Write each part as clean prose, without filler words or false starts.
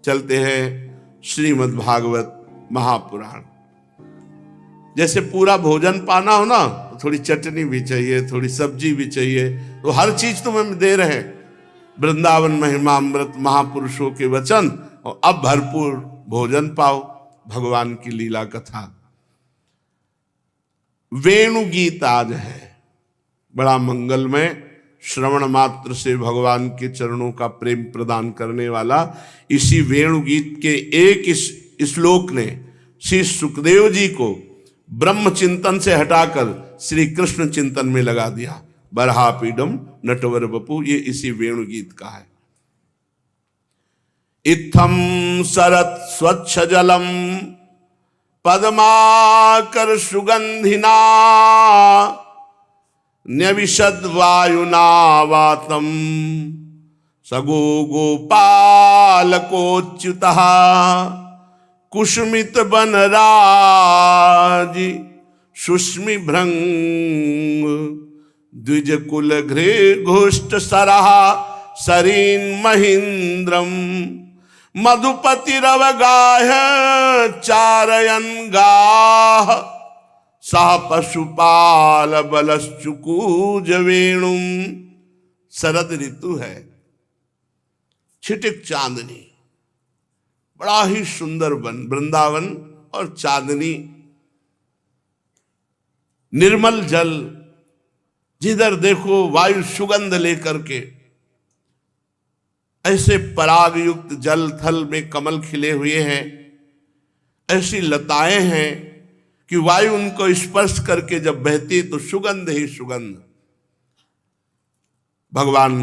चलते हैं श्रीमद् भागवत महापुराण। जैसे पूरा भोजन पाना हो ना, तो थोड़ी चटनी भी चाहिए, थोड़ी सब्जी भी चाहिए, तो हर चीज तुम्हें दे रहे हैं। वृंदावन महिमामृत महापुरुषों के वचन, और अब भरपूर भोजन पाओ, भगवान की लीला कथा। वेणु गीत आज है, बड़ा मंगलमय, श्रवण मात्र से भगवान के चरणों का प्रेम प्रदान करने वाला। इसी वेणु गीत के एक इस श्लोक ने श्री सुखदेव जी को ब्रह्म चिंतन से हटाकर श्री कृष्ण चिंतन में लगा दिया। बरहापीडम नटवर बपू, ये इसी वेणु गीत का है। इत्थम सरत स्वच्छ जलम पद्माकर सुगंधिना न्यविशद वायुना वातम सगो गोपालकोच्युतः कुसुमित बनराज सुष्मि भृंग द्विज कुल घृ घोष्ट सरहा सरीन महींद्रम मधुपति रवगाह चारयन गाह सह पशुपाल बलश्चुकूज वेणुम। शरद ऋतु है, छिटिक चांदनी, बड़ा ही सुंदर वन वृंदावन, और चांदनी, निर्मल जल, जिधर देखो वायु सुगंध लेकर के, ऐसे पराग युक्त जल थल में कमल खिले हुए हैं, ऐसी लताएं हैं कि वायु उनको स्पर्श करके जब बहती तो सुगंध ही सुगंध। भगवान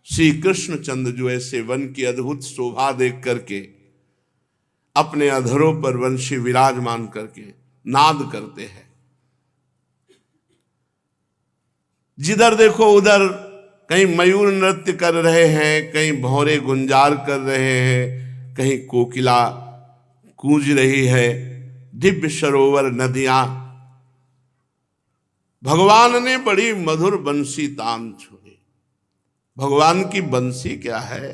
श्री कृष्णचंद्र जो ऐसे वन की अद्भुत शोभा देख करके अपने अधरों पर वंशी विराजमान करके नाद करते हैं। जिधर देखो उधर कहीं मयूर नृत्य कर रहे हैं, कहीं भौरे गुंजार कर रहे हैं, कहीं कोकिला गूंज रही है, दिव्य सरोवर नदियां। भगवान ने बड़ी मधुर बंसी तान छुई। भगवान की बंसी क्या है?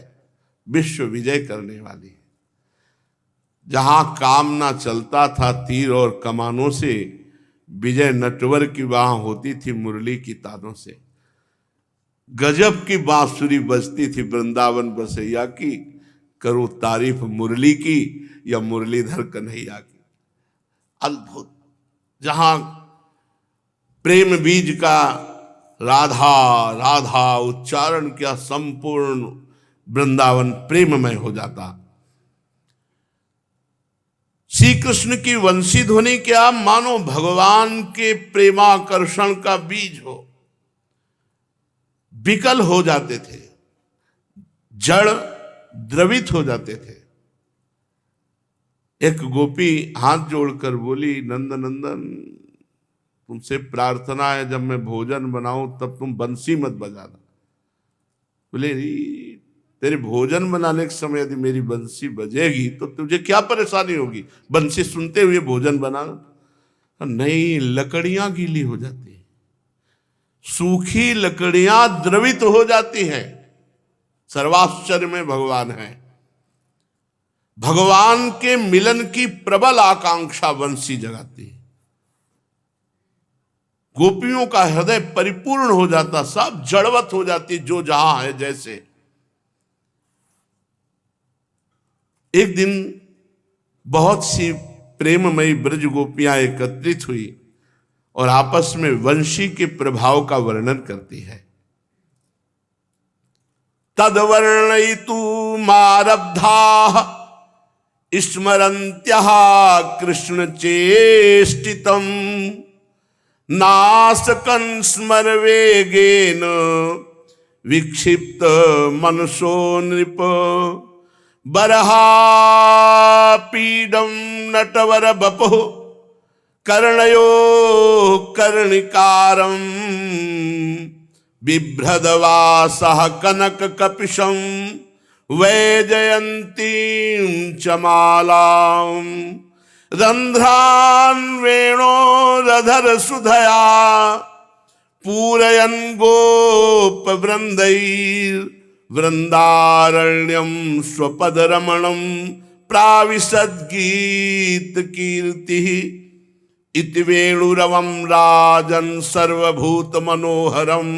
विश्व विजय करने वाली है। जहां काम ना चलता था तीर और कमानों से, विजय नटवर की वहां होती थी मुरली की तानों से। गजब की बांसुरी बजती थी वृंदावन बसैया की, करो तारीफ मुरली की या मुरलीधर कन्हैया की। अद्भुत, जहां प्रेम बीज का राधा राधा उच्चारण किया, संपूर्ण वृंदावन प्रेममय हो जाता। श्री कृष्ण की वंशी ध्वनि क्या, मानो भगवान के प्रेमाकर्षण का बीज हो। विकल हो जाते थे, जड़ द्रवित हो जाते थे। एक गोपी हाथ जोड़कर बोली, नंद नंदन तुमसे प्रार्थना है, जब मैं भोजन बनाऊं तब तुम बंसी मत बजाना। बोले तेरे भोजन बनाने के समय यदि मेरी बंसी बजेगी तो तुझे क्या परेशानी होगी? बंसी सुनते हुए भोजन बनाना। नहीं, लकड़ियां गीली हो जाती हैं, सूखी लकड़ियां द्रवित हो जाती हैं। सर्वाश्चर्य में भगवान है। भगवान के मिलन की प्रबल आकांक्षा बंसी जगाती है। गोपियों का हृदय परिपूर्ण हो जाता, सब जड़वत हो जाती, जो जहां है जैसे। एक दिन बहुत सी प्रेममयी ब्रज गोपियां एकत्रित हुई और आपस में वंशी के प्रभाव का वर्णन करती है। तद्वर्णयितु मारब्धा स्मरन्त्यः कृष्ण चेष्टितम् नासकन् स्मरवेगेन विक्षिप्त मनसो नृप बरहापीडं नटवर बपुः कर्णयो कर्णिकारं बिभ्रदवासः कनक कपिशं वैजयन्तीं चमालां रंध्रान् वेणोरधर सुधया पूरयन् गोप वृन्दैर् वृंदारण्यम स्वपद रमणम प्राविशद्गीत कीर्ति इति वेणुरवं राजन् सर्वभूत मनोहरम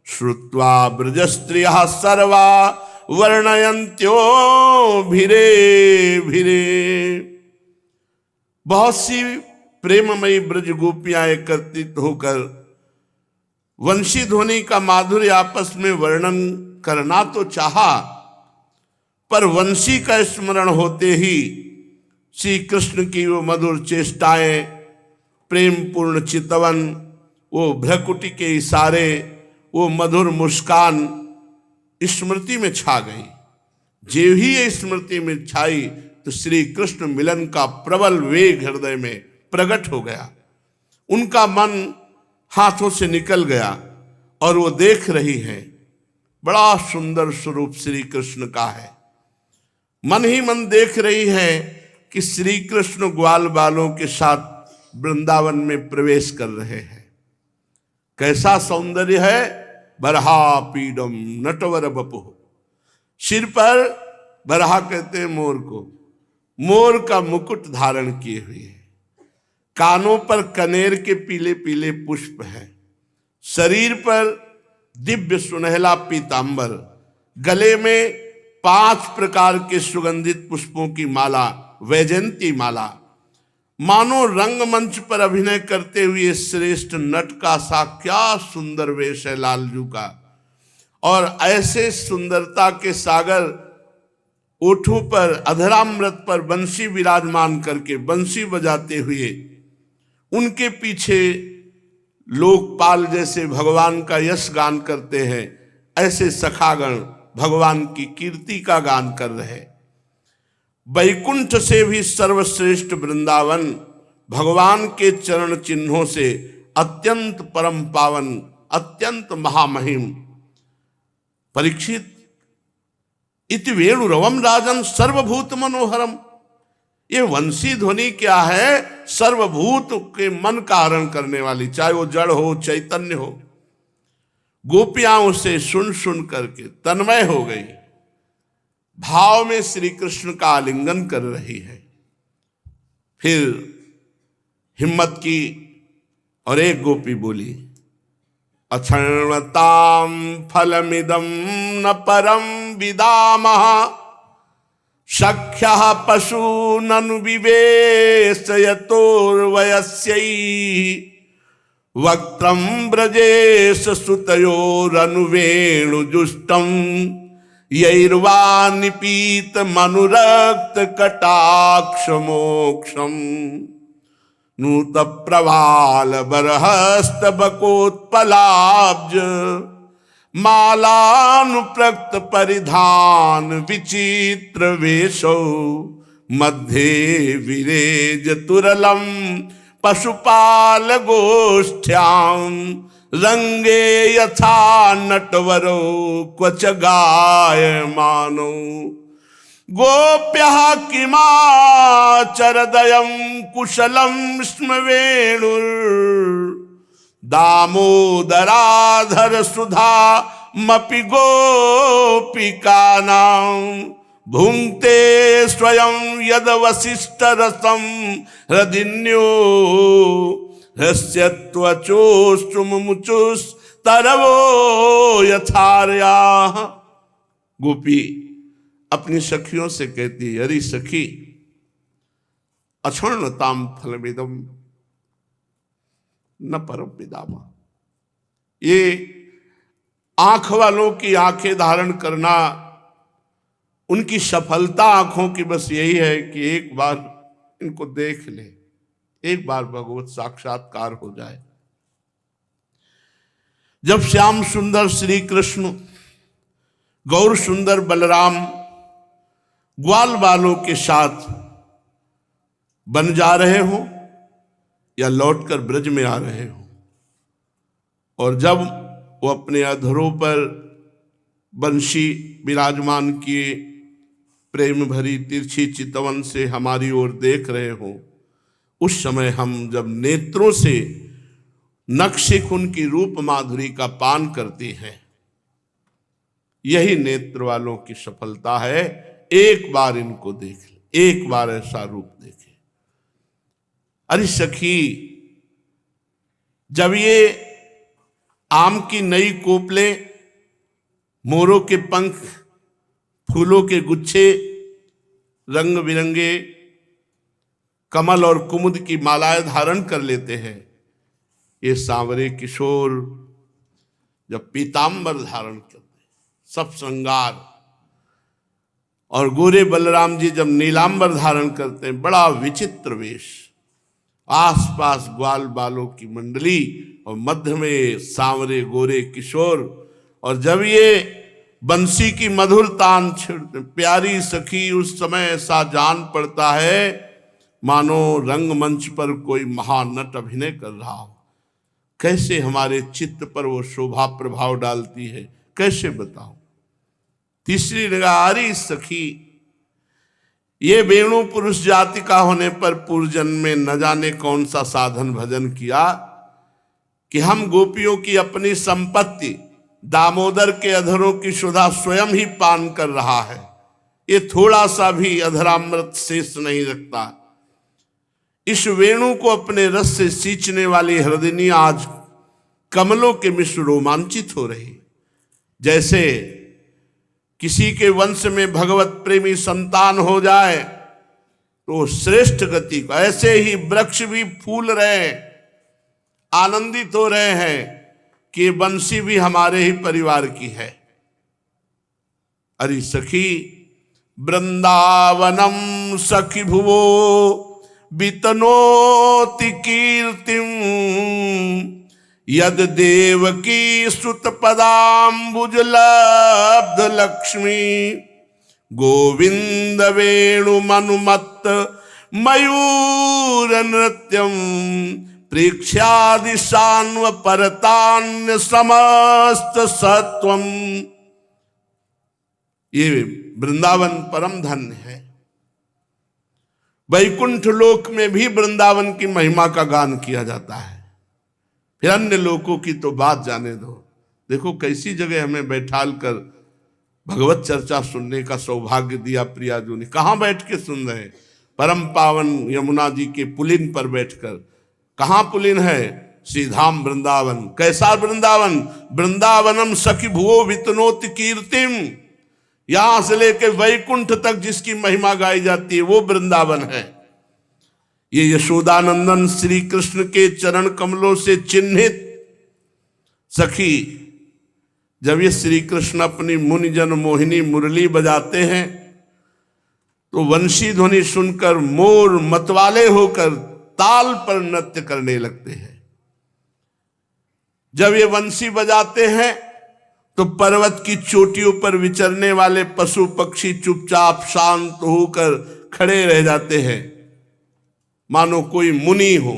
श्रुत्वा ब्रजस्त्रियः सर्वा वर्णयन्त्यो भिरे भिरे। बहुत सी प्रेममयी ब्रज गोपियां एकत्रित होकर वंशी ध्वनि का माधुर्य आपस में वर्णन करना तो चाहा, पर वंशी का स्मरण होते ही श्री कृष्ण की वो मधुर चेष्टाएं, प्रेम पूर्ण चितवन, वो भ्रकुटी के इशारे, वो मधुर मुस्कान स्मृति में छा गई। जो ही ये स्मृति में छाई तो श्री कृष्ण मिलन का प्रबल वेग हृदय में प्रकट हो गया। उनका मन हाथों से निकल गया और वो देख रही है, बड़ा सुंदर स्वरूप श्री कृष्ण का है। मन ही मन देख रही है कि श्री कृष्ण ग्वाल बालों के साथ वृंदावन में प्रवेश कर रहे हैं। कैसा सौंदर्य है। बरहा पीडम नटवर बपु, सिर पर बरहा कहते हैं मोर को, मोर का मुकुट धारण किए हुए है, कानों पर कनेर के पीले पीले पुष्प है, शरीर पर दिव्य सुनहला पीतांबर, गले में 5 प्रकार के सुगंधित पुष्पों की माला, वैजयंती माला। मानो रंगमंच पर अभिनय करते हुए श्रेष्ठ नट का सा क्या सुंदर वेश है लालजू का। और ऐसे सुंदरता के सागर ओठों पर अधरामृत पर बंसी विराजमान करके बंसी बजाते हुए उनके पीछे लोकपाल जैसे भगवान का यश गान करते हैं, ऐसे सखागण भगवान की कीर्ति का गान कर रहे। वैकुंठ से भी सर्वश्रेष्ठ वृंदावन भगवान के चरण चिन्हों से अत्यंत परम पावन, अत्यंत महामहिम। परीक्षित इति वेणुरवम राजन सर्वभूत मनोहरम, ये वंशी ध्वनि क्या है। सर्वभूत के मन का हरण करने वाली, चाहे वो जड़ हो चैतन्य हो। गोपियां उसे सुन सुन करके तन्मय हो गई, भाव में श्री कृष्ण का आलिंगन कर रही है। फिर हिम्मत की और एक गोपी बोली, अक्षणताम फलमिदं न परम विदामः सख्यः पशूननु विवेशयतोर्वयस्यै वक्त्रं ब्रजेश सुतयोरनुवेणुजुष्टं यैर्वा निपीत मनुरक्त कटाक्ष मोक्षम नूत प्रवाल बरहस्त बकोत्पलाब्ज मालानुप्रक्त परिधान विचित्र वेशो मध्ये विरेज तुरलम पशुपाल गोष्ठ्याम रंगे यथा नटवरो क्वच गायमानो गोप्यः किमाचरदयं कुशलं स्म वेणुर दामोदराधर सुधा मपि गोपिकानां भुंक्ते स्वयं यद वसिष्ठ रसं हृदिन्यो हस्यत्वचोष्टुमुचुस्तरवो यथार्या। गोपी अपनी सखियों से कहती, अरे सखी, अक्षणताम फलमिदम न परम विदामा। ये आंख वालों की आंखें धारण करना, उनकी सफलता आंखों की बस यही है कि एक बार इनको देख ले, एक बार भगवत साक्षात्कार हो जाए। जब श्याम सुंदर श्री कृष्ण, गौर सुंदर बलराम ग्वाल बालों के साथ बन जा रहे हो या लौटकर ब्रज में आ रहे हो, और जब वो अपने अधरों पर बंशी विराजमान किए प्रेम भरी तिरछी चितवन से हमारी ओर देख रहे हो, उस समय हम जब नेत्रों से नक्शिख उनकी रूप माधुरी का पान करते हैं, यही नेत्र वालों की सफलता है। एक बार इनको देख ले, एक बार ऐसा रूप देखे। अरे सखी, जब ये आम की नई कोपले, मोरों के पंख, फूलों के गुच्छे, रंग बिरंगे कमल और कुमुद की मालाएं धारण कर लेते हैं, ये सांवरे किशोर जब पीतांबर धारण करते, सब श्रृंगार, और गोरे बलराम जी जब नीलांबर धारण करते हैं, बड़ा विचित्र वेश, आसपास ग्वाल बालों की मंडली और मध्य में सांवरे गोरे किशोर। और जब ये बंसी की मधुर तान छेड़ते, प्यारी सखी उस समय ऐसा जान पड़ता है मानो रंगमंच पर कोई महानट अभिनय कर रहा हो। कैसे हमारे चित्त पर वो शोभा प्रभाव डालती है, कैसे बताऊं। तीसरी निगारी सखी, ये वेणु पुरुष जाति का होने पर पूर्वजन्म में न जाने कौन सा साधन भजन किया कि हम गोपियों की अपनी संपत्ति दामोदर के अधरों की सुधा स्वयं ही पान कर रहा है। ये थोड़ा सा भी अधरामृत शेष नहीं रखता। इस वेणु को अपने रस से सींचने वाली हृदयनी आज कमलों के मिश्र रोमांचित हो रही। जैसे किसी के वंश में भगवत प्रेमी संतान हो जाए तो श्रेष्ठ गति को, ऐसे ही वृक्ष भी फूल रहे, आनंदित हो रहे हैं कि बंसी भी हमारे ही परिवार की है। अरे सखी, वृंदावनम सखी भुवो वितनोति कीर्तिम यद देवकी सुत पदाम्बुज लब्ध लक्ष्मी गोविंद वेणु मनुमत्त मयूर नृत्यम प्रेक्ष्यादि सान्व परतान्य समस्त सत्वम। ये वृंदावन परम धन्य है। वैकुंठ लोक में भी वृंदावन की महिमा का गान किया जाता है, फिर अन्य लोकों की तो बात जाने दो। देखो कैसी जगह हमें बैठाल कर भगवत चर्चा सुनने का सौभाग्य दिया प्रियाजू ने। कहाँ बैठ के सुन रहे हैं? परम पावन यमुना जी के पुलिन पर बैठकर। कहाँ पुलिन है? श्रीधाम वृंदावन। कैसा वृंदावन? वृंदावनम सखी भुवो वितनोति कीर्तिम, यहां से लेकर वैकुंठ तक जिसकी महिमा गाई जाती है वो वृंदावन है। ये यशोदानंदन श्री कृष्ण के चरण कमलों से चिन्हित सखी, जब ये श्री कृष्ण अपनी मुनिजन मोहिनी मुरली बजाते हैं तो वंशी ध्वनि सुनकर मोर मतवाले होकर ताल पर नृत्य करने लगते हैं। जब ये वंशी बजाते हैं तो पर्वत की चोटियों पर विचरने वाले पशु पक्षी चुपचाप शांत होकर खड़े रह जाते हैं, मानो कोई मुनि हो,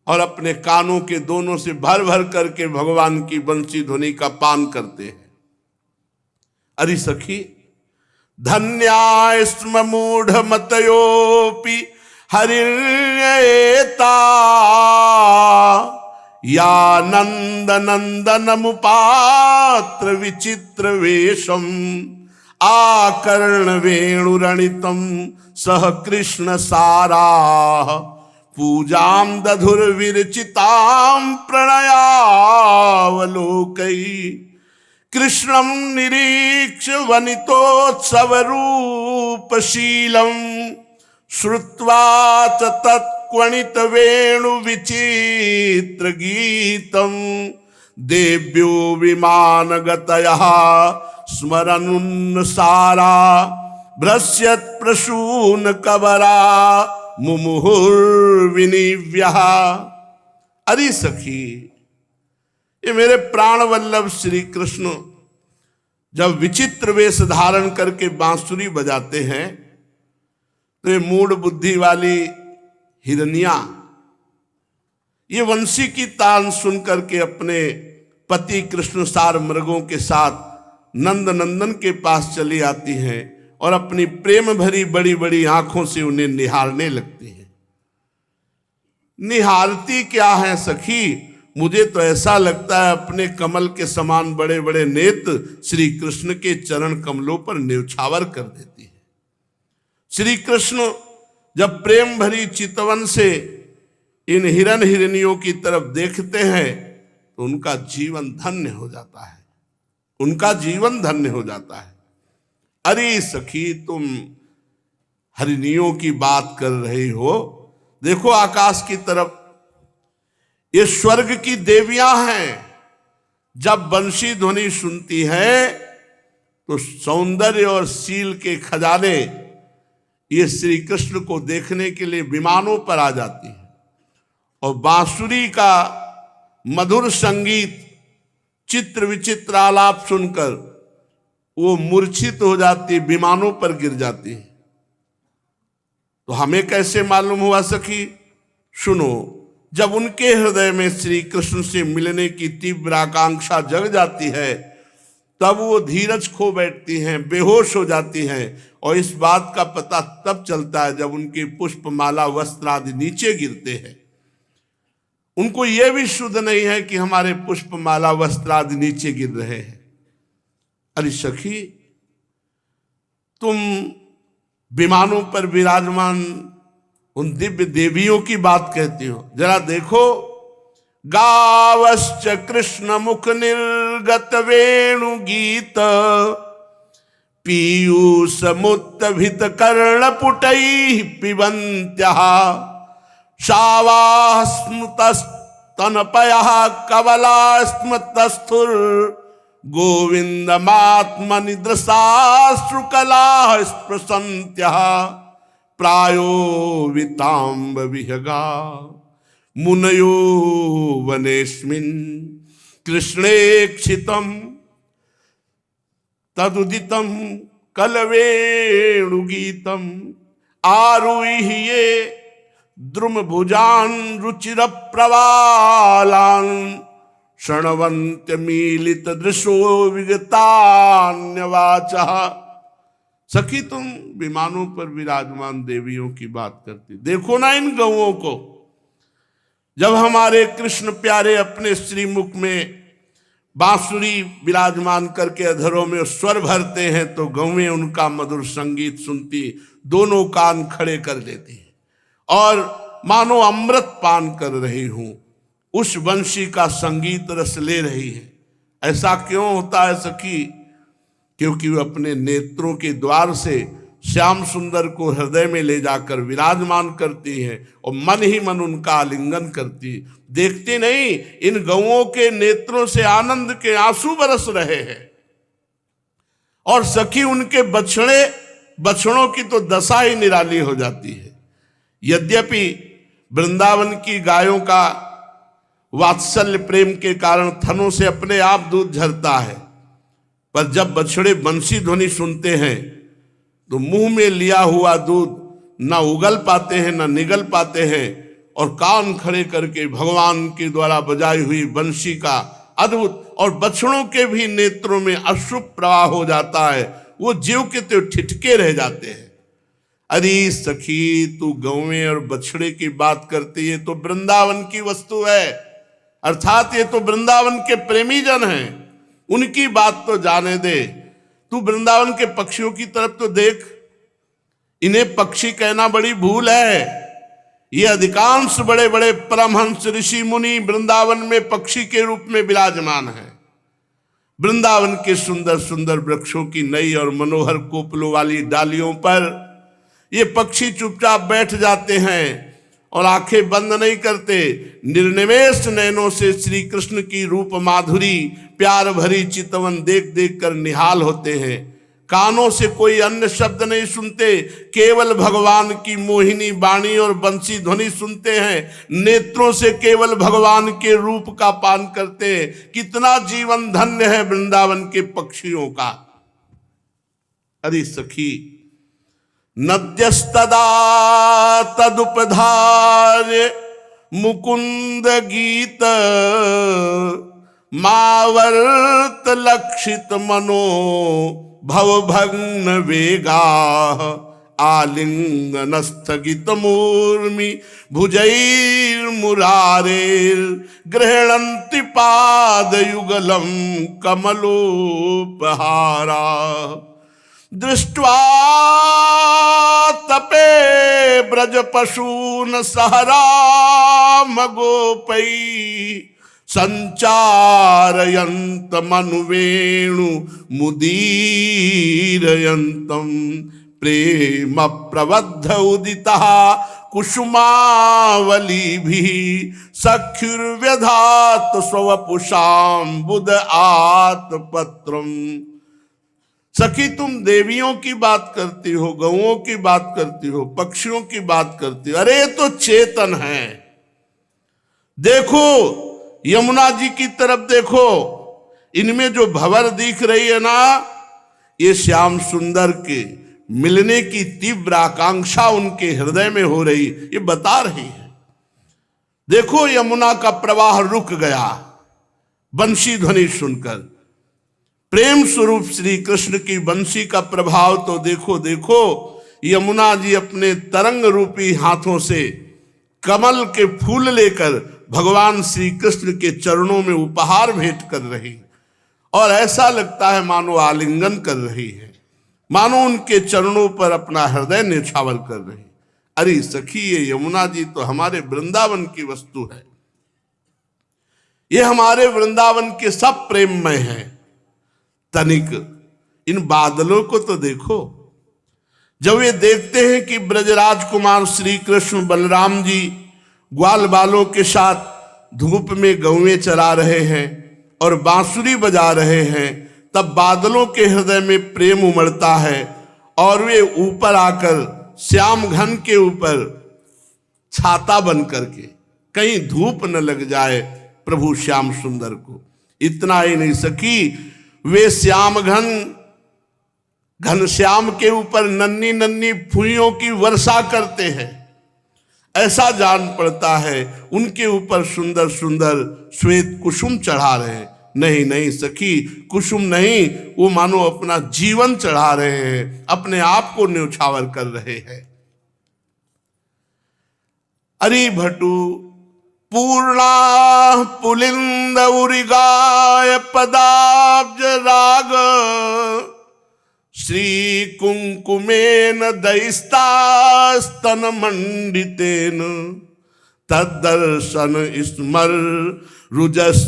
और अपने कानों के दोनों से भर भर करके भगवान की बंसी ध्वनि का पान करते हैं। अरे सखी, धन्या स्म मूढ़ मतयोपि हरिता या नंद नंदन मुपात्र विचित्र वेशम आकर्ण वेणुरणितम सह कृष्ण सारा पूजाम दधुर विरचिताम प्रणयावलोकै कृष्णम निरीक्ष वनितोत्सव रूपशीलम श्रुत्वा च तत्क्वणित वेणु विचित्र गीतम देव्यो विमानगतयः स्मरनुन्सारा भ्रस्यत् प्रसून कबरा मुमुहुर्विनिव्यः। अरे सखी, ये मेरे प्राण वल्लभ श्री कृष्ण जब विचित्र वेश धारण करके बांसुरी बजाते हैं तो ये मूढ़ बुद्धि वाली हिरनिया ये वंशी की तान सुन करके अपने पति कृष्ण सार मृगों के साथ नंद नंदन के पास चली आती हैं और अपनी प्रेम भरी बड़ी बड़ी आंखों से उन्हें निहारने लगती हैं। निहारती क्या है सखी? मुझे तो ऐसा लगता है अपने कमल के समान बड़े बड़े नेत्र श्री कृष्ण के चरण कमलों पर न्यौछावर कर देती है। श्री कृष्ण जब प्रेम भरी चितवन से इन हिरण हिरनियों की तरफ देखते हैं तो उनका जीवन धन्य हो जाता है, उनका जीवन धन्य हो जाता है। अरे सखी, तुम हरिणियों की बात कर रही हो, देखो आकाश की तरफ, ये स्वर्ग की देवियां हैं। जब बंशी ध्वनि सुनती है तो सौंदर्य और शील के खजाने ये श्री कृष्ण को देखने के लिए विमानों पर आ जाती है, और बांसुरी का मधुर संगीत, चित्र विचित्र आलाप सुनकर वो मूर्छित हो जाती, विमानों पर गिर जाती है। तो हमें कैसे मालूम हुआ सखी? सुनो, जब उनके हृदय में श्री कृष्ण से मिलने की तीव्र आकांक्षा जग जाती है तब वो धीरज खो बैठती हैं, बेहोश हो जाती हैं। और इस बात का पता तब चलता है जब उनके पुष्पमाला वस्त्र आदि नीचे गिरते हैं। उनको यह भी शुद्ध नहीं है कि हमारे पुष्पमाला वस्त्र आदि नीचे गिर रहे हैं। अरे सखी, तुम विमानों पर विराजमान उन दिव्य देवियों की बात कहती हो, जरा देखो। गावश्च कृष्ण मुख निर्गत वेणु गीत पीयूष मुत्तभित कर्ण पुटैः पिबन्त्यः शावाः स्मृतस्तनपयः कवलाः स्मृतस्थुर गोविन्दमात्मनिदृशाश्रुकलाः स्पृशन्त्यः प्रायो विताम्ब विहगा मुनयो वनेस्मिन् कृष्णेक्षितं तदुदितं कलवेणुगीतम् आरुह्ये द्रुमभुजान् रुचिरप्रवालान् शृण्वन्त्यमीलितदृशो विगतान्यवाचः। सखी, तुम विमानों पर विराजमान देवियों की बात करती, देखो ना इन गौओं को। जब हमारे कृष्ण प्यारे अपने श्रीमुख में बांसुरी विराजमान करके अधरों में स्वर भरते हैं तो गौएं उनका मधुर संगीत सुनती दोनों कान खड़े कर देती हैं और मानो अमृत पान कर रही हूं, उस वंशी का संगीत रस ले रही है। ऐसा क्यों होता है सखी? क्योंकि वह अपने नेत्रों के द्वार से श्याम सुंदर को हृदय में ले जाकर विराजमान करती है और मन ही मन उनका आलिंगन करती। देखती नहीं, इन गौओं के नेत्रों से आनंद के आंसू बरस रहे हैं। और सखी, उनके बछड़ों की तो दशा ही निराली हो जाती है। यद्यपि वृंदावन की गायों का वात्सल्य प्रेम के कारण थनों से अपने आप दूध झरता है, पर जब बछड़े बंसी ध्वनि सुनते हैं तो मुंह में लिया हुआ दूध न उगल पाते हैं न निगल पाते हैं, और कान खड़े करके भगवान के द्वारा बजाई हुई बंसी का अद्भुत, और बछड़ों के भी नेत्रों में अश्रु प्रवाह हो जाता है, वो जीव के तो ठिठके रह जाते हैं। अरे सखी, तू गौएं और बछड़े की बात करती है तो वृंदावन की वस्तु है, अर्थात ये तो वृंदावन के प्रेमी जन हैं, उनकी बात तो जाने दे। तू वृंदावन के पक्षियों की तरफ तो देख, इन्हें पक्षी कहना बड़ी भूल है। ये अधिकांश बड़े बड़े परमहंस ऋषि मुनि वृंदावन में पक्षी के रूप में विराजमान है। वृंदावन के सुंदर सुंदर वृक्षों की नई और मनोहर कोपलों वाली डालियों पर ये पक्षी चुपचाप बैठ जाते हैं और आंखें बंद नहीं करते। निर्निमेष नयनों से श्री कृष्ण की रूप माधुरी प्यार भरी चितवन देख देख कर निहाल होते हैं। कानों से कोई अन्य शब्द नहीं सुनते, केवल भगवान की मोहिनी वाणी और बंसी ध्वनि सुनते हैं। नेत्रों से केवल भगवान के रूप का पान करते हैं। कितना जीवन धन्य है वृंदावन के पक्षियों का। अरे सखी, नद्यस्तदा तदुपधार्य मुकुंद गीत मावर्त लक्षित मनो भवभग्न वेगा आलिंगन स्थगित मूर्मि भुजैर्मुरारेर गृह्णन्ति पादयुगलं कमलोपहारा दृष्ट्वा तपे ब्रजपशून सहरामगोपै संचारयन्तमनुवेणु मुदीरयन्तं प्रेम प्रबद्ध उदितः कुसुमावलीभिः सख्युर्व्यधात स्ववपुषाम्बुद आत्पत्रम्। सखी तुम देवियों की बात करती हो, गौओं की बात करती हो, पक्षियों की बात करती हो, अरे तो चेतन है। देखो यमुना जी की तरफ देखो, इनमें जो भंवर दिख रही है ना, ये श्याम सुंदर के मिलने की तीव्र आकांक्षा उनके हृदय में हो रही, ये बता रही है। देखो यमुना का प्रवाह रुक गया बंशी ध्वनि सुनकर। प्रेम स्वरूप श्री कृष्ण की बंशी का प्रभाव तो देखो देखो, यमुना जी अपने तरंग रूपी हाथों से कमल के फूल लेकर भगवान श्री कृष्ण के चरणों में उपहार भेंट कर रही, और ऐसा लगता है मानो आलिंगन कर रही है, मानो उनके चरणों पर अपना हृदय न्यौछावर कर रही। अरे सखी, ये यमुना जी तो हमारे वृंदावन की वस्तु है, ये हमारे वृंदावन के सब प्रेममय हैं। तनिक इन बादलों को तो देखो, जब वे देखते हैं कि ब्रजराज कुमार श्री कृष्ण बलराम जी ग्वाल बालों के साथ धूप में गौएं चरा रहे हैं और बांसुरी बजा रहे हैं, तब बादलों के हृदय में प्रेम उमड़ता है और वे ऊपर आकर श्याम घन के ऊपर छाता बन करके, कहीं धूप न लग जाए प्रभु श्याम सुंदर को। इतना ही नहीं सखी, वे श्याम घनश्याम के ऊपर नन्ही नन्ही फुइयों की वर्षा करते हैं। ऐसा जान पड़ता है उनके ऊपर सुंदर सुंदर श्वेत कुसुम चढ़ा रहे हैं। नहीं नहीं सखी, कुसुम नहीं, वो मानो अपना जीवन चढ़ा रहे हैं, अपने आप को न्यौछावर कर रहे हैं। अरि भटु पूर्णा पुलिंद उरिगाय पदाब्ज राग श्री कुंकुमेन दयिस्तास्तन मंडितेन तद्दर्शन स्मर रुजस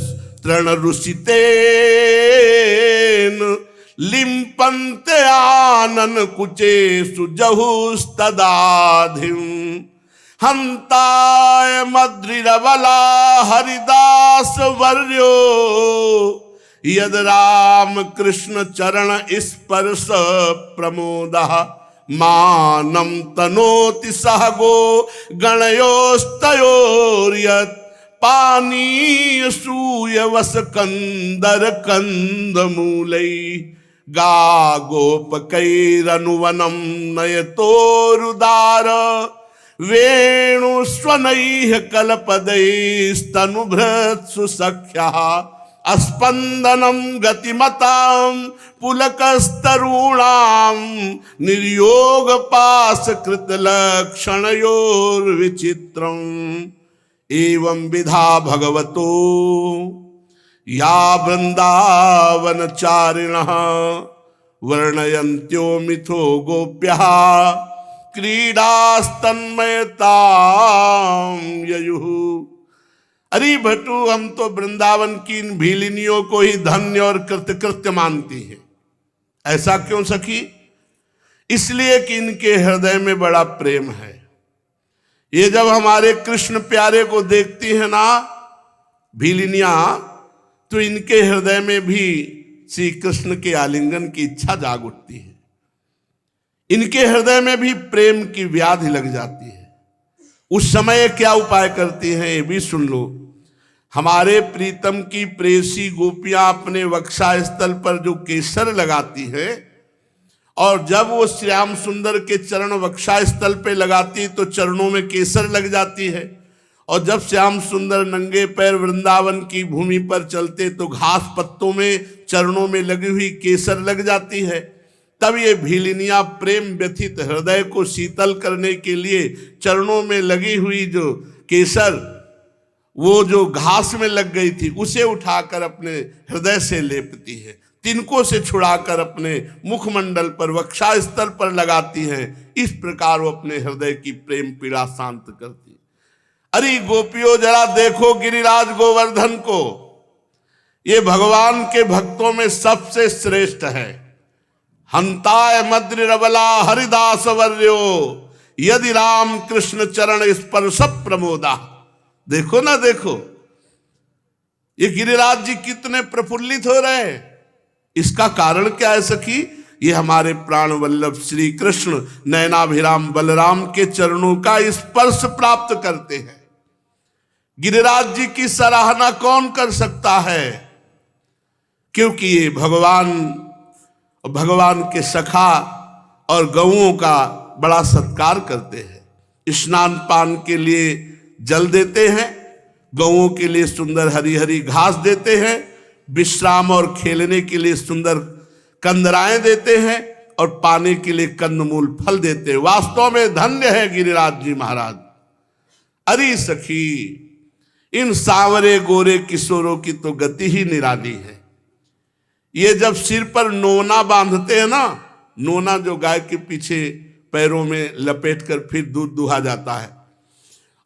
तृण रुषितेन लिम्पन्ते आनन कुचेषु जहुस्तदाधिम हंताय मद्रिरवला हरिदास वर्यो यद राम कृष्ण चरण स्पर्श प्रमोदः मानम तनोति सहगो गणयोस्तयोर्यत् पानीय सूयवस कंदर कंदमूलै गा गोपकैरनुवनं नयतोरुदार वेणु स्वनैः कल्पदैस्तनुभृत्सु सख्यः अस्पंदनं गतिमतां पुलकस्तरूणां निर्योग पास कृत लक्षणयोर्विचित्रम् एवं विधा भगवतो या वृंदावन चारिणः वर्णयन्त्यो मिथो गोप्यः क्रीडास्तन्मयतां ययुः। अरे भटू, हम तो वृंदावन की इन भीलिनियों को ही धन्य और कृतकृत्य मानती हैं। ऐसा क्यों सखी? इसलिए कि इनके हृदय में बड़ा प्रेम है। ये जब हमारे कृष्ण प्यारे को देखती है ना भीलिनियां, तो इनके हृदय में भी श्री कृष्ण के आलिंगन की इच्छा जाग उठती है, इनके हृदय में भी प्रेम की व्याधि लग जाती है। उस समय क्या उपाय करती हैं ये भी सुन लो। हमारे प्रीतम की प्रेसी गोपियां अपने वक्षा स्थल पर जो केसर लगाती है, और जब वो श्याम सुंदर के चरण वक्षा स्थल पे लगाती तो चरणों में केसर लग जाती है, और जब श्याम सुंदर नंगे पैर वृंदावन की भूमि पर चलते तो घास पत्तों में चरणों में लगी हुई केसर लग जाती है। तब ये भीलिनिया प्रेम व्यथित हृदय को शीतल करने के लिए चरणों में लगी हुई जो केसर, वो जो घास में लग गई थी, उसे उठाकर अपने हृदय से लेपती है, तिनकों से छुड़ाकर अपने मुखमंडल पर वक्षा स्थल पर लगाती हैं। इस प्रकार वो अपने हृदय की प्रेम पीड़ा शांत करती है। अरे गोपियों, जरा देखो गिरिराज गोवर्धन को, ये भगवान के भक्तों में सबसे श्रेष्ठ है। हंताय मद्र रबला हरिदास वर्यो यदि राम कृष्ण चरण स्पर्श प्रमोदा। देखो ना, देखो ये गिरिराज जी कितने प्रफुल्लित हो रहे हैं। इसका कारण क्या है सखी? ये हमारे प्राण वल्लभ श्री कृष्ण नयनाभिराम बलराम के चरणों का स्पर्श प्राप्त करते हैं। गिरिराज जी की सराहना कौन कर सकता है? क्योंकि ये भगवान के सखा और गौओं का बड़ा सत्कार करते हैं। स्नान पान के लिए जल देते हैं, गौओं के लिए सुंदर हरी हरी घास देते हैं, विश्राम और खेलने के लिए सुंदर कंदराएं देते हैं और पाने के लिए कंदमूल फल देते हैं। वास्तव में धन्य है गिरिराज जी महाराज। अरे सखी, इन सांवरे गोरे किशोरों की तो गति ही निराली है। ये जब सिर पर नोना बांधते हैं ना, नोना जो गाय के पीछे पैरों में लपेटकर फिर दूध दुहा जाता है,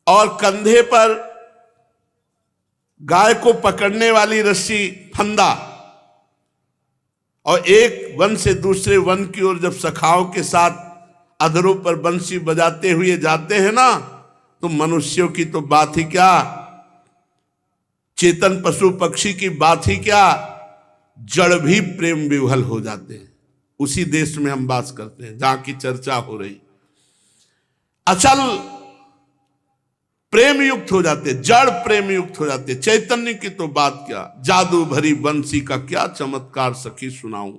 और कंधे पर गाय को पकड़ने वाली रस्सी फंदा, और एक वन से दूसरे वन की ओर जब सखाओं के साथ अधरों पर बंसी बजाते हुए जाते हैं ना, तो मनुष्यों की तो बात ही क्या, चेतन पशु पक्षी की बात ही क्या, जड़ भी प्रेम विह्वल हो जाते हैं। उसी देश में हम वास करते हैं जहां की चर्चा हो रही। अचल प्रेम युक्त हो जाते, जड़ प्रेम युक्त हो जाते। चैतन्य की तो बात क्या, जादू भरी बंसी का क्या चमत्कार सखी सुनाऊं।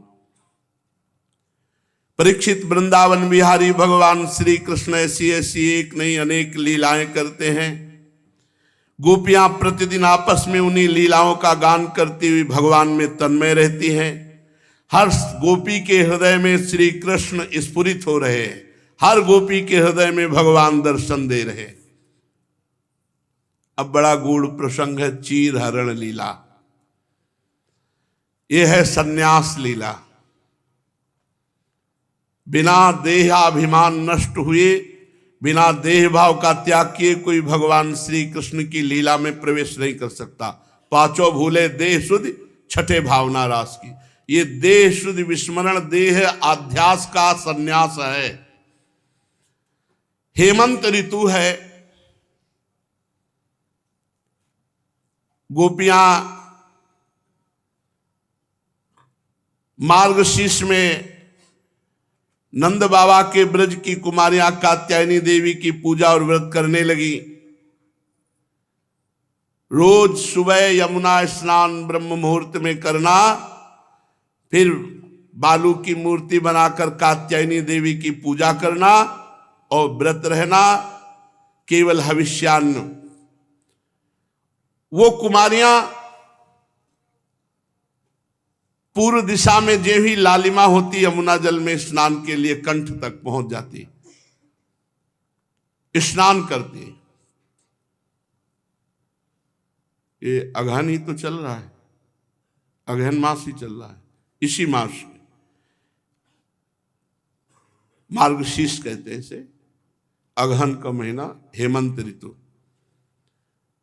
परीक्षित वृंदावन बिहारी भगवान श्री कृष्ण ऐसी ऐसी एक नहीं अनेक लीलाएं करते हैं। गोपियां प्रतिदिन आपस में उन्हीं लीलाओं का गान करती हुई भगवान में तन्मय रहती हैं। हर गोपी के हृदय में श्री कृष्ण स्फुरित हो रहे हैं, हर गोपी के हृदय में भगवान दर्शन दे रहे। अब बड़ा गूढ़ प्रसंग है चीर हरण लीला। यह है सन्यास लीला। बिना देहाभिमान नष्ट हुए, बिना देह भाव का त्याग किए कोई भगवान श्री कृष्ण की लीला में प्रवेश नहीं कर सकता। पांचों भूले देह शुद्धि, छठे भावना रास की। ये देह शुद्धि विस्मरण देह अध्यास का सन्यास है। हेमंत ऋतु है, गोपियां मार्गशीर्ष में नंद बाबा के ब्रज की कुमारियां कात्यायनी देवी की पूजा और व्रत करने लगी। रोज सुबह यमुना स्नान ब्रह्म मुहूर्त में करना, फिर बालू की मूर्ति बनाकर कात्यायनी देवी की पूजा करना और व्रत रहना, केवल हविष्यान्न। वो कुमारियां पूर्व दिशा में जो ही लालिमा होती यमुना जल में स्नान के लिए कंठ तक पहुंच जाती, स्नान करती। ये अगहन ही तो चल रहा है, अगहन मास ही चल रहा है। इसी मास में मार्गशीर्ष कहते हैं इसे, अगहन का महीना, हेमंत ऋतु,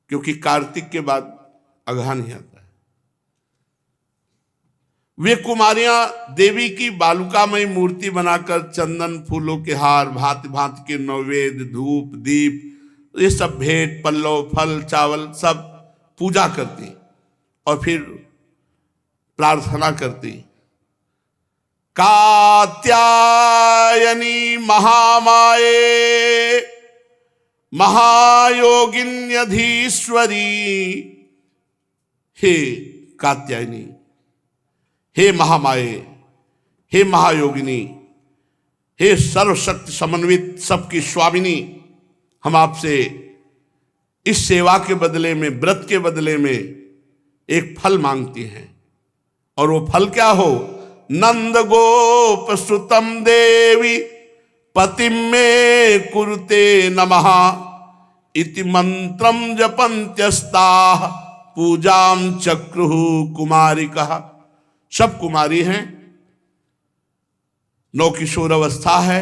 क्योंकि कार्तिक के बाद अगहन ही आता है। वे कुमारियां देवी की बालुकामयी मूर्ति बनाकर चंदन फूलों के हार, भांति भांति के नैवेद्य, धूप दीप, ये सब भेंट, पल्लव, फल, चावल सब पूजा करती और फिर प्रार्थना करती। कात्यायनी महामाये महायोगिन्यधीश्वरी, हे कात्यायनी, हे महामाये, हे महायोगिनी, हे सर्वशक्ति समन्वित सबकी स्वामिनी, हम आपसे इस सेवा के बदले में, व्रत के बदले में एक फल मांगती हैं। और वो फल क्या हो? नंद गोप सुतम देवी पतिम में कुरुते नमः इति मंत्रम जपन्त्यस्ताः पूजाम चक्रुः कुमारिकः। सब कुमारी हैं, नौ किशोर अवस्था है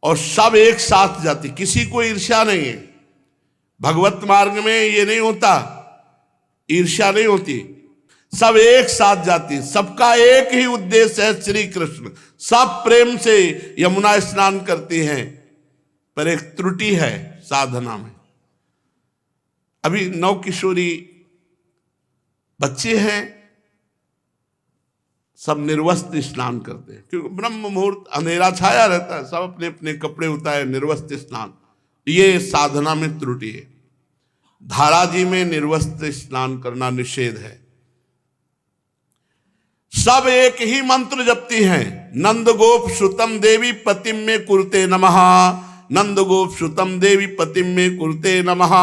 और सब एक साथ जाती, किसी को ईर्ष्या नहीं है। भगवत मार्ग में ये नहीं होता, ईर्ष्या नहीं होती, सब एक साथ जाती, सबका एक ही उद्देश्य है श्री कृष्ण। सब प्रेम से यमुना स्नान करती हैं, पर एक त्रुटि है साधना में। अभी नौ किशोरी बच्चे हैं, सब निर्वस्त्र स्नान करते हैं, क्योंकि ब्रह्म मुहूर्त अंधेरा छाया रहता है, सब अपने अपने कपड़े उतारे निर्वस्त्र स्नान। ये साधना में त्रुटि है। धारा जी में निर्वस्त्र स्नान करना निषेध है। सब एक ही मंत्र जपती हैं, नंद गोप सुतम देवी पतिम में कुरुते नमः, नंद गोप सुतम देवी पतिम में कुरुते नमः,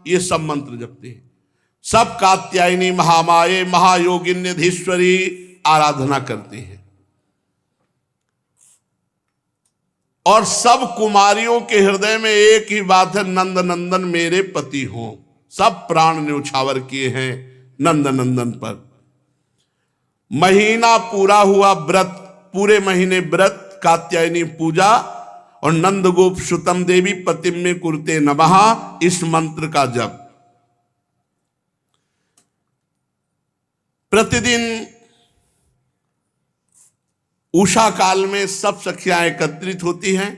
ये सब मंत्र जपती हैं। सब कात्यायनी महामाये महायोगिन्यधीश्वरी आराधना करती हैं। और सब कुमारियों के हृदय में एक ही बात है, नंद नंदन मेरे पति हों। सब प्राण न्यौछावर किए हैं नंद नंदन पर। महीना पूरा हुआ व्रत, पूरे महीने व्रत, कात्यायनी पूजा और नंद गोप सुतम देवी पतिम में कुरुते नमः, इस मंत्र का जप प्रतिदिन उषा काल में सब सखियां एकत्रित होती हैं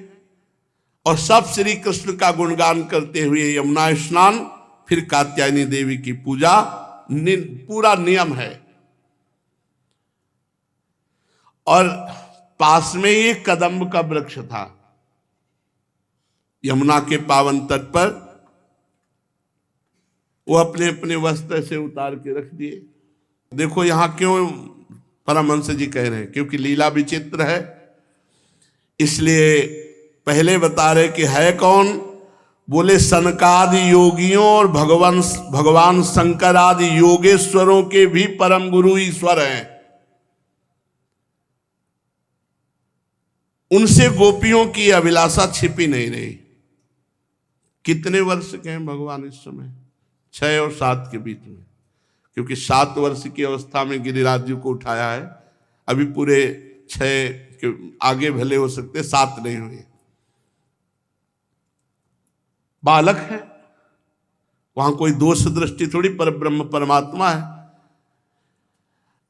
और सब श्री कृष्ण का गुणगान करते हुए यमुना स्नान, फिर कात्यायनी देवी की पूजा, पूरा नियम है। और पास में ही कदम्ब का वृक्ष था, यमुना के पावन तट पर। वो अपने अपने वस्त्र से उतार के रख दिए। देखो यहां क्यों परमहंस जी कह रहे हैं, क्योंकि लीला विचित्र है, इसलिए पहले बता रहे कि है कौन। बोले सनकादि योगियों और भगवान शंकर आदि योगेश्वरों के भी परम गुरु ईश्वर हैं। उनसे गोपियों की अभिलाषा छिपी नहीं रही। कितने वर्ष के हैं भगवान इस समय? 6 और 7 के बीच में, क्योंकि 7 वर्ष की अवस्था में गिरिराज जी को उठाया है। अभी पूरे 6 के आगे भले हो सकते, 7 नहीं हुए। बालक है, वहां कोई दोष दृष्टि थोड़ी, पर ब्रह्म परमात्मा है।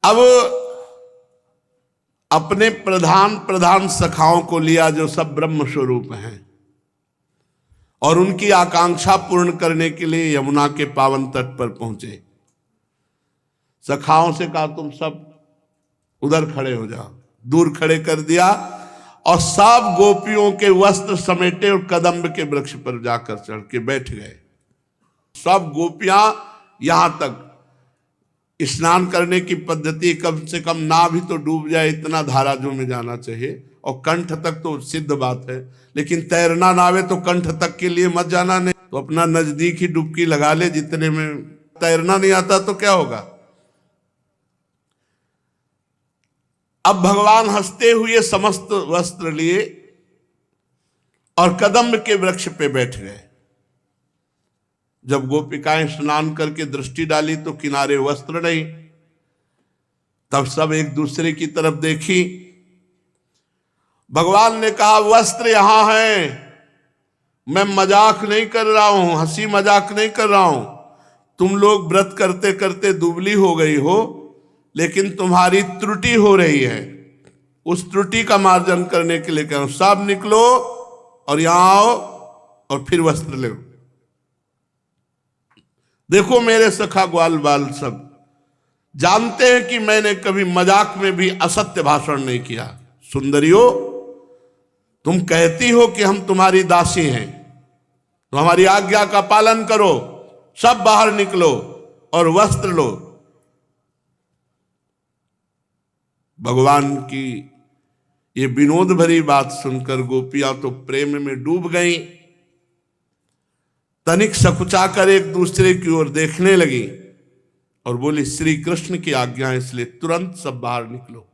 अब अपने प्रधान सखाओं को लिया जो सब ब्रह्म स्वरूप हैं, और उनकी आकांक्षा पूर्ण करने के लिए यमुना के पावन तट पर पहुंचे। सखाओं से कहा तुम सब उधर खड़े हो जाओ, दूर खड़े कर दिया और सब गोपियों के वस्त्र समेटे और कदम्ब के वृक्ष पर जाकर चढ़ के बैठ गए। सब गोपियां यहां तक स्नान करने की पद्धति कम से कम ना भी तो डूब जाए इतना धाराजों में जाना चाहिए, और कंठ तक तो सिद्ध बात है, लेकिन तैरना ना आवे तो कंठ तक के लिए मत जाना। नहीं तो अपना नजदीक ही डुबकी लगा ले, जितने में तैरना नहीं आता तो क्या होगा। अब भगवान हंसते हुए समस्त वस्त्र लिए और कदम्ब के वृक्ष पे बैठ गए। जब गोपिकाएं स्नान करके दृष्टि डाली तो किनारे वस्त्र नहीं। तब सब एक दूसरे की तरफ देखी। भगवान ने कहा वस्त्र यहां है, मैं मजाक नहीं कर रहा हूं, हंसी मजाक नहीं कर रहा हूं। तुम लोग व्रत करते करते दुबली हो गई हो, लेकिन तुम्हारी त्रुटि हो रही है। उस त्रुटि का मार्जन करने के लिए कह, सब निकलो और यहां आओ और फिर वस्त्र ले। देखो मेरे सखा ग्वाल बाल सब जानते हैं कि मैंने कभी मजाक में भी असत्य भाषण नहीं किया। सुंदरियों, तुम कहती हो कि हम तुम्हारी दासी हैं, तो हमारी आज्ञा का पालन करो, सब बाहर निकलो और वस्त्र लो। भगवान की ये विनोद भरी बात सुनकर गोपियां तो प्रेम में डूब गईं। तनिक सकुचाकर एक दूसरे की ओर देखने लगी और बोली श्री कृष्ण की आज्ञा, इसलिए तुरंत सब बाहर निकलो।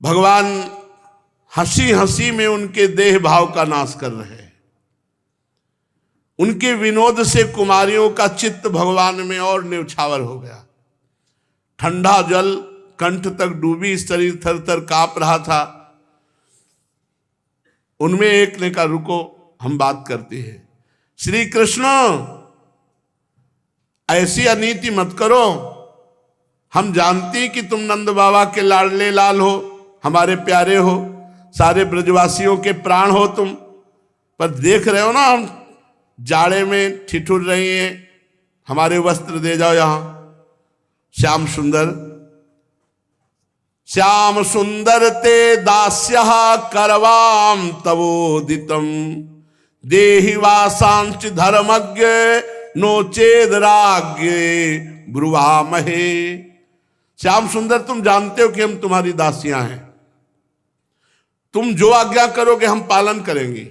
भगवान हंसी हंसी में उनके देह भाव का नाश कर रहे हैं। उनके विनोद से कुमारियों का चित्त भगवान में और न्यौछावर हो गया। ठंडा जल कंठ तक डूबी, शरीर थर थर कांप रहा था। उनमें एक ने कहा, रुको हम बात करते हैं। श्री कृष्ण, ऐसी अनीति मत करो। हम जानते हैं कि तुम नंद बाबा के लाडले लाल हो, हमारे प्यारे हो, सारे ब्रजवासियों के प्राण हो तुम, पर देख रहे हो ना हम जाड़े में ठिठुर रही हैं, हमारे वस्त्र दे जाओ। यहां श्याम सुंदर, श्याम सुंदर ते दास्यः करवाम तवोदितम देहि वासांच धर्मज्ञ नोचेद राज्ञे ब्रुवामहे। श्याम सुंदर, तुम जानते हो कि हम तुम्हारी दासियां हैं, तुम जो आज्ञा करोगे हम पालन करेंगे।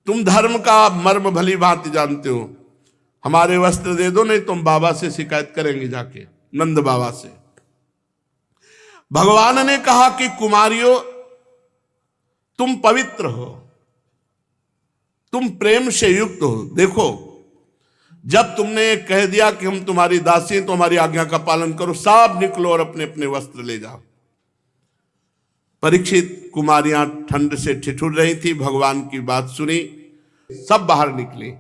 तुम धर्म का मर्म भली भांति जानते हो, हमारे वस्त्र दे दो, नहीं तुम बाबा से शिकायत करेंगे जाके, नंद बाबा से। भगवान ने कहा कि कुमारियों, तुम पवित्र हो, तुम प्रेम से युक्त हो। देखो, जब तुमने कह दिया कि हम तुम्हारी दासी हैं तो हमारी आज्ञा का पालन करो, सब निकलो और अपने अपने वस्त्र ले जाओ। परीक्षित कुमारियां ठंड से ठिठुर रही थी, भगवान की बात सुनी, सब बाहर निकली।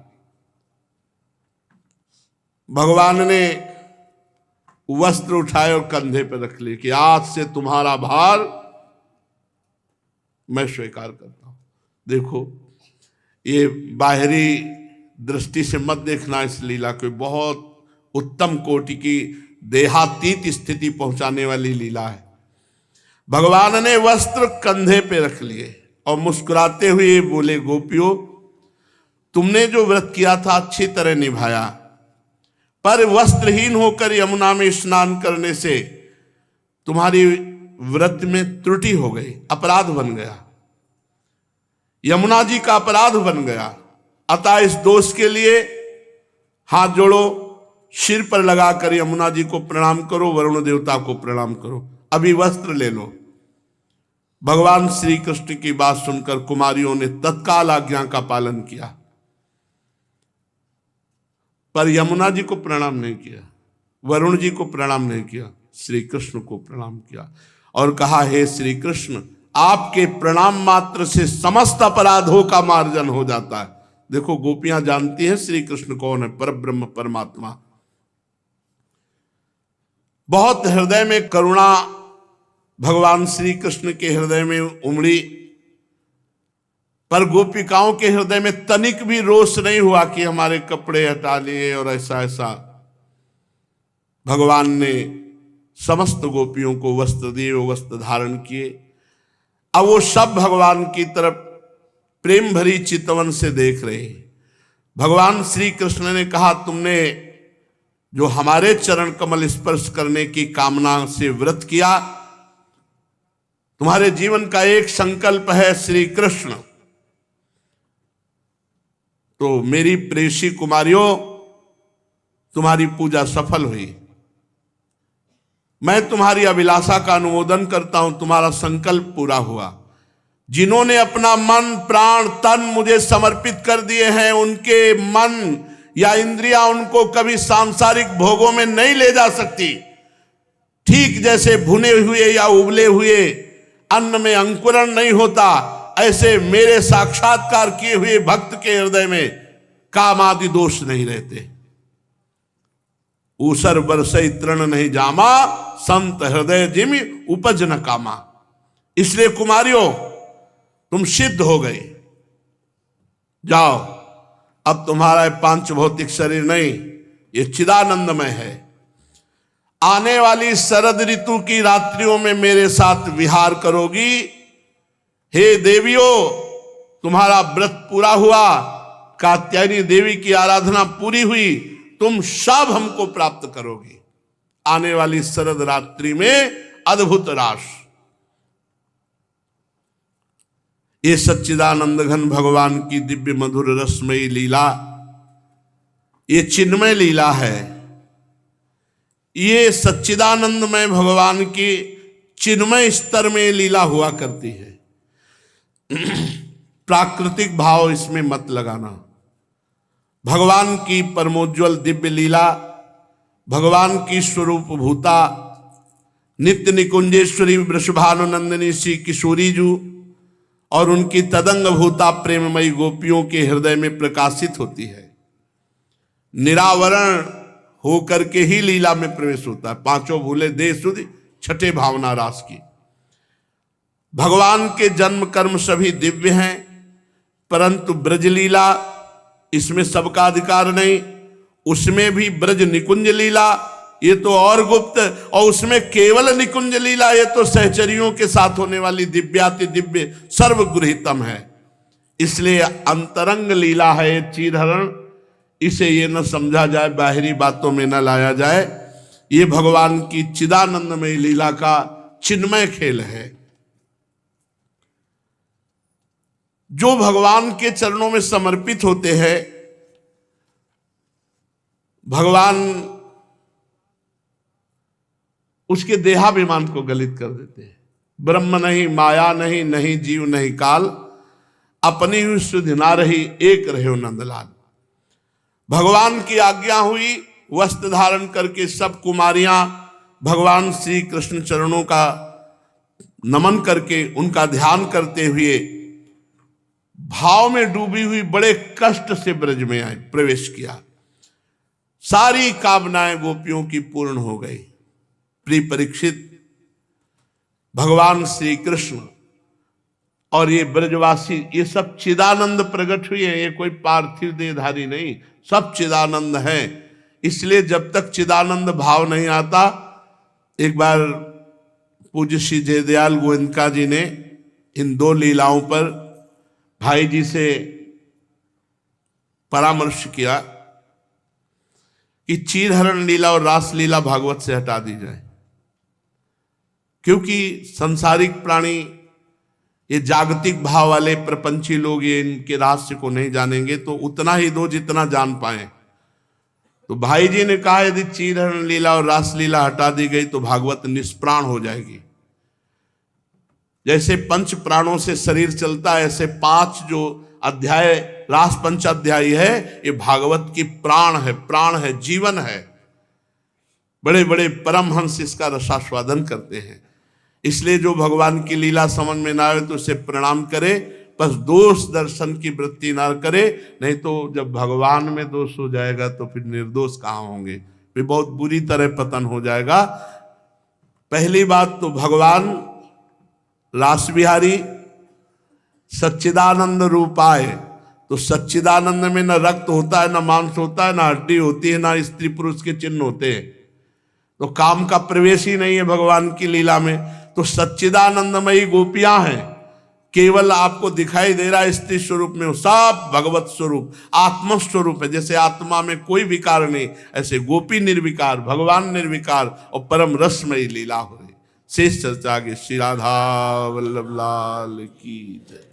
भगवान ने वस्त्र उठाए और कंधे पर रख लिए कि आज से तुम्हारा भार मैं स्वीकार करता हूं। देखो, ये बाहरी दृष्टि से मत देखना इस लीला को, बहुत उत्तम कोटि की देहातीत स्थिति पहुंचाने वाली लीला है। भगवान ने वस्त्र कंधे पे रख लिए और मुस्कुराते हुए बोले, गोपियों, तुमने जो व्रत किया था अच्छी तरह निभाया, पर वस्त्रहीन होकर यमुना में स्नान करने से तुम्हारी व्रत में त्रुटि हो गई, अपराध बन गया, यमुना जी का अपराध बन गया। अतः इस दोष के लिए हाथ जोड़ो, सिर पर लगाकर यमुना जी को प्रणाम करो, वरुण देवता को प्रणाम करो, अभी वस्त्र ले लो। भगवान श्री कृष्ण की बात सुनकर कुमारियों ने तत्काल आज्ञा का पालन किया, पर यमुना जी को प्रणाम नहीं किया, वरुण जी को प्रणाम नहीं किया, श्री कृष्ण को प्रणाम किया और कहा, हे श्री कृष्ण, आपके प्रणाम मात्र से समस्त अपराधों का मार्जन हो जाता है। देखो, गोपियां जानती हैं श्री कृष्ण कौन है, परब्रह्म परमात्मा। बहुत हृदय में करुणा भगवान श्री कृष्ण के हृदय में उमड़ी, पर गोपिकाओं के हृदय में तनिक भी रोष नहीं हुआ कि हमारे कपड़े हटा लिए और ऐसा ऐसा। भगवान ने समस्त गोपियों को वस्त्र दिए, वो वस्त्र धारण किए। अब वो सब भगवान की तरफ प्रेम भरी चितवन से देख रहे हैं। भगवान श्री कृष्ण ने कहा, तुमने जो हमारे चरण कमल स्पर्श करने की कामना से व्रत किया, तुम्हारे जीवन का एक संकल्प है श्री कृष्ण, तो मेरी प्रेयसी कुमारियों, तुम्हारी पूजा सफल हुई। मैं तुम्हारी अभिलाषा का अनुमोदन करता हूं, तुम्हारा संकल्प पूरा हुआ। जिन्होंने अपना मन प्राण तन मुझे समर्पित कर दिए हैं, उनके मन या इंद्रियां उनको कभी सांसारिक भोगों में नहीं ले जा सकती। ठीक जैसे भुने हुए या उबले हुए अन्न में अंकुरण नहीं होता, ऐसे मेरे साक्षात्कार किए हुए भक्त के हृदय में काम आदि दोष नहीं रहते। ऊसर बरसई तृण नहीं जामा, संत हृदय जिमि उपज न कामा। इसलिए कुमारियों, तुम सिद्ध हो गई, जाओ, अब तुम्हारा पांच भौतिक शरीर नहीं, ये चिदानंदमय है। आने वाली शरद ऋतु की रात्रियों में मेरे साथ विहार करोगी। हे देवियों, तुम्हारा व्रत पूरा हुआ, कात्यायनी देवी की आराधना पूरी हुई, तुम सब हमको प्राप्त करोगे आने वाली शरद रात्रि में अद्भुत रास। ये सच्चिदानंद घन भगवान की दिव्य मधुर रसमयी लीला, ये चिन्मय लीला है। ये सच्चिदानंदमय भगवान की चिन्मय स्तर में लीला हुआ करती है। प्राकृतिक भाव इसमें मत लगाना। भगवान की परमोज्वल दिव्य लीला, भगवान की स्वरूप भूता नित्य निकुंजेश्वरी वृषभानुनंदिनी श्री किशोरी जू और उनकी तदंग भूता प्रेममयी गोपियों के हृदय में प्रकाशित होती है। निरावरण होकर के ही लीला में प्रवेश होता है। पांचों भूले देह सुधि छठे भावना रास की। भगवान के जन्म कर्म सभी दिव्य हैं, परंतु ब्रज लीला इसमें सबका अधिकार नहीं। उसमें भी ब्रज निकुंज लीला ये तो और गुप्त, और उसमें केवल निकुंज लीला ये तो सहचरियों के साथ होने वाली दिव्याति दिव्य सर्वगृहितम है। इसलिए अंतरंग लीला है ये चीरहरण। इसे ये न समझा जाए, बाहरी बातों में न लाया जाए। ये भगवान की चिदानंदमय लीला का चिन्मय खेल है। जो भगवान के चरणों में समर्पित होते हैं, भगवान उसके देहाभिमान को गलित कर देते हैं। ब्रह्म नहीं, माया नहीं, नहीं जीव नहीं काल, अपनी हुई सुधि ना रही, एक रहे नंदलाल। भगवान की आज्ञा हुई, वस्त्र धारण करके सब कुमारियां भगवान श्री कृष्ण चरणों का नमन करके उनका ध्यान करते हुए भाव में डूबी हुई बड़े कष्ट से ब्रज में आए, प्रवेश किया। सारी कामनाएं गोपियों की पूर्ण हो गई। प्रिय परीक्षित, भगवान श्री कृष्ण और ये ब्रजवासी ये सब चिदानंद प्रकट हुए हैं। ये कोई पार्थिव देहधारी नहीं, सब चिदानंद है। इसलिए जब तक चिदानंद भाव नहीं आता, एक बार पूज्य श्री जयदयाल गोविंदका जी ने इन दो लीलाओं पर भाई जी से परामर्श किया कि चीरहरण लीला और रास लीला भागवत से हटा दी जाए, क्योंकि सांसारिक प्राणी ये जागतिक भाव वाले प्रपंची लोग ये इनके रहस्य को नहीं जानेंगे, तो उतना ही दो जितना जान पाए। तो भाई जी ने कहा यदि चीरहरण लीला और रास लीला हटा दी गई तो भागवत निष्प्राण हो जाएगी। जैसे पंच प्राणों से शरीर चलता है, ऐसे 5 जो अध्याय रास पंचाध्यायी है ये भागवत की प्राण है, जीवन है। बड़े बड़े परमहंस इसका रसास्वादन करते हैं। इसलिए जो भगवान की लीला समझ में ना आए तो उसे प्रणाम करे, बस दोष दर्शन की वृत्ति ना करे। नहीं तो जब भगवान में दोष हो जाएगा तो फिर निर्दोष कहाँ होंगे, फिर बहुत बुरी तरह पतन हो जाएगा। पहली बात तो भगवान रास बिहारी सच्चिदानंद रूपाय, तो सच्चिदानंद में न रक्त होता है, न मांस होता है, न हड्डी होती है, न स्त्री पुरुष के चिन्ह होते हैं। तो काम का प्रवेश ही नहीं है भगवान की लीला में। तो सच्चिदानंदमयी गोपियां हैं, केवल आपको दिखाई दे रहा है स्त्री स्वरूप में, सब भगवत स्वरूप आत्म स्वरूप है। जैसे आत्मा में कोई विकार नहीं, ऐसे गोपी निर्विकार, भगवान निर्विकार और परम रसमयी लीला हो रही। शेष चर्चा आगे। श्री राधा वल्लभ लाल की जय।